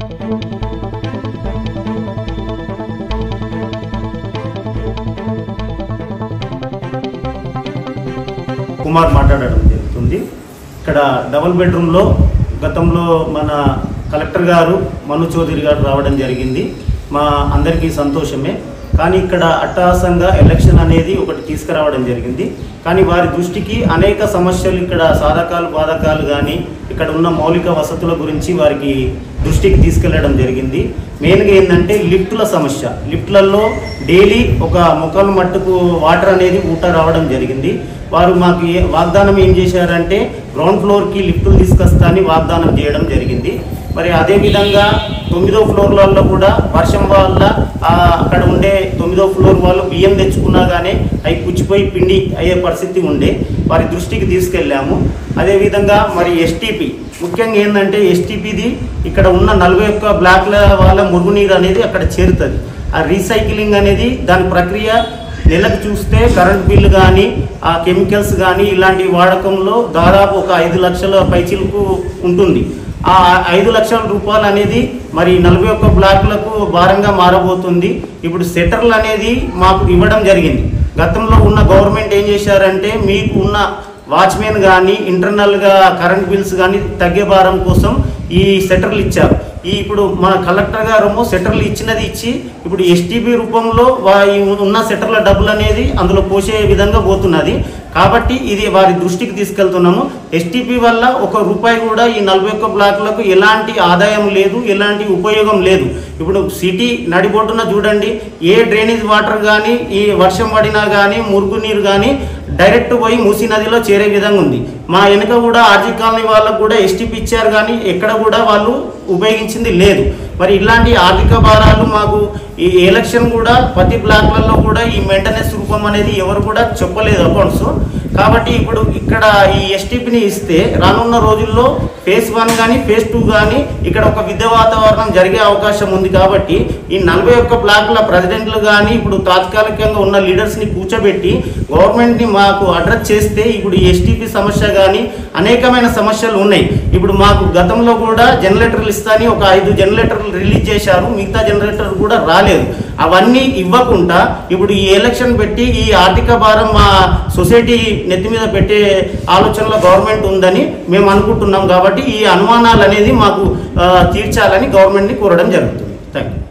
కుమార్ మాట్లాడడం జరుగుతుంది. ఇక్కడ డబుల్ బెడ్రూమ్లో గతంలో మన కలెక్టర్ గారు మను చౌదరి గారు రావడం జరిగింది. మా అందరికీ సంతోషమే. కానీ ఇక్కడ అట్టహాసంగా ఎలక్షన్ అనేది ఒకటి తీసుకురావడం జరిగింది. కానీ వారి దృష్టికి అనేక సమస్యలు, ఇక్కడ సాధకాలు బాధకాలు కానీ ఇక్కడ ఉన్న మౌలిక వసతుల గురించి వారికి దృష్టికి తీసుకెళ్లడం జరిగింది. మెయిన్గా ఏంటంటే లిఫ్టుల సమస్య. లిఫ్ట్లలో డైలీ ఒక మొక్కల మట్టుకు వాటర్ అనేది ఊట రావడం జరిగింది. వారు మాకు వాగ్దానం ఏం చేశారంటే గ్రౌండ్ ఫ్లోర్కి లిఫ్టులు తీసుకొస్తా అని వాగ్దానం చేయడం జరిగింది. మరి అదేవిధంగా 9వ ఫ్లోర్లలో కూడా వర్షం వల్ల అక్కడ ఉండే 9వ ఫ్లోర్ వాళ్ళు బియ్యం తెచ్చుకున్నా కానీ అవి పుచ్చిపోయి పిండి అయ్యే పరిస్థితి ఉండే, వారి దృష్టికి తీసుకెళ్ళాము. అదేవిధంగా మరి ఎస్టీపీ ముఖ్యంగా ఏంటంటే ఎస్టీపీది ఇక్కడ ఉన్న 41 బ్లాక్ల వాళ్ళ మురుగునీరు అనేది అక్కడ చేరుతుంది. ఆ రీసైక్లింగ్ అనేది దాని ప్రక్రియ నెలకు చూస్తే కరెంట్ బిల్లు కానీ ఆ కెమికల్స్ కానీ ఇలాంటి వాడకంలో దాదాపు ఒక 5 లక్షల పైచిలకు ఉంటుంది. ఆ 5 లక్షల రూపాయలు అనేది మరి 41 బ్లాక్లకు భారంగా మారబోతుంది. ఇప్పుడు సెటర్లు అనేది మాకు ఇవ్వడం జరిగింది. గతంలో ఉన్న గవర్నమెంట్ ఏం చేశారంటే మీకు ఉన్న వాచ్మెన్ కానీ ఇంటర్నల్గా కరెంట్ బిల్స్ కానీ తగ్గే భారం కోసం ఈ సెటర్లు ఇచ్చారు. ఇప్పుడు మన కలెక్టర్ గారు సెటర్లు ఇచ్చినది ఇచ్చి ఇప్పుడు ఎస్టీపీ రూపంలో ఉన్న సెటర్ల డబ్బులు అనేది అందులో పోసే విధంగా పోతున్నది. కాబట్టి ఇది వారి దృష్టికి తీసుకెళ్తున్నాము. ఎస్టీపీ వల్ల ₹1 కూడా ఈ 41 బ్లాకులకు ఎలాంటి ఆదాయం లేదు, ఎలాంటి ఉపయోగం లేదు. ఇప్పుడు సిటీ నడిబొడ్డున చూడండి, ఏ డ్రైనేజ్ వాటర్ కానీ ఈ వర్షం పడినా కానీ మురుగునీరు కానీ డైరెక్ట్ పోయి మూసీ నదిలో చేరే విధంగా ఉంది. మా వెనుక కూడా ఆర్జీ కాలనీ వాళ్ళకు కూడా ఎస్టీపీ ఇచ్చారు కానీ ఎక్కడ కూడా వాళ్ళు ఉపయోగించింది లేదు. మరి ఇలాంటి ఆర్థిక భారాలు మాకు ఈ ఎలక్షన్ కూడా ప్రతి బ్లాక్లలో కూడా ఈ మెయింటెనెన్స్ రూపం అనేది ఎవరు కూడా చెప్పలేదు అకౌంట్స్. కాబట్టి ఇప్పుడు ఇక్కడ ఈ ఎస్టీపీని ఇస్తే రానున్న రోజుల్లో ఫేజ్ 1 కానీ ఫేజ్ 2 కానీ ఇక్కడ ఒక విద్య వాతావరణం జరిగే అవకాశం ఉంది. కాబట్టి ఈ 41 బ్లాకుల ప్రెసిడెంట్లు కానీ ఇప్పుడు తాత్కాలికంగా ఉన్న లీడర్స్ని కూర్చోబెట్టి గవర్నమెంట్ని మాకు అడ్రస్ చేస్తే ఇప్పుడు ఈ ఎస్టీపీ సమస్య కానీ అనేకమైన సమస్యలు ఉన్నాయి. ఇప్పుడు మాకు గతంలో కూడా జనరేటర్లు ఇస్తాని ఒక 5 జనరేటర్లు రిలీజ్ చేశారు, మిగతా జనరేటర్ కూడా రాలేదు. అవన్నీ ఇవ్వకుండా ఇప్పుడు ఈ ఎలక్షన్ పెట్టి ఈ ఆర్థిక భారం మా సొసైటీ నెత్తి మీద పెట్టే ఆలోచనలో గవర్నమెంట్ ఉందని మేము అనుకుంటున్నాం. కాబట్టి ఈ అనుమానాలు అనేది మాకు తీర్చాలని గవర్నమెంట్ని కోరడం జరుగుతుంది. Thank you.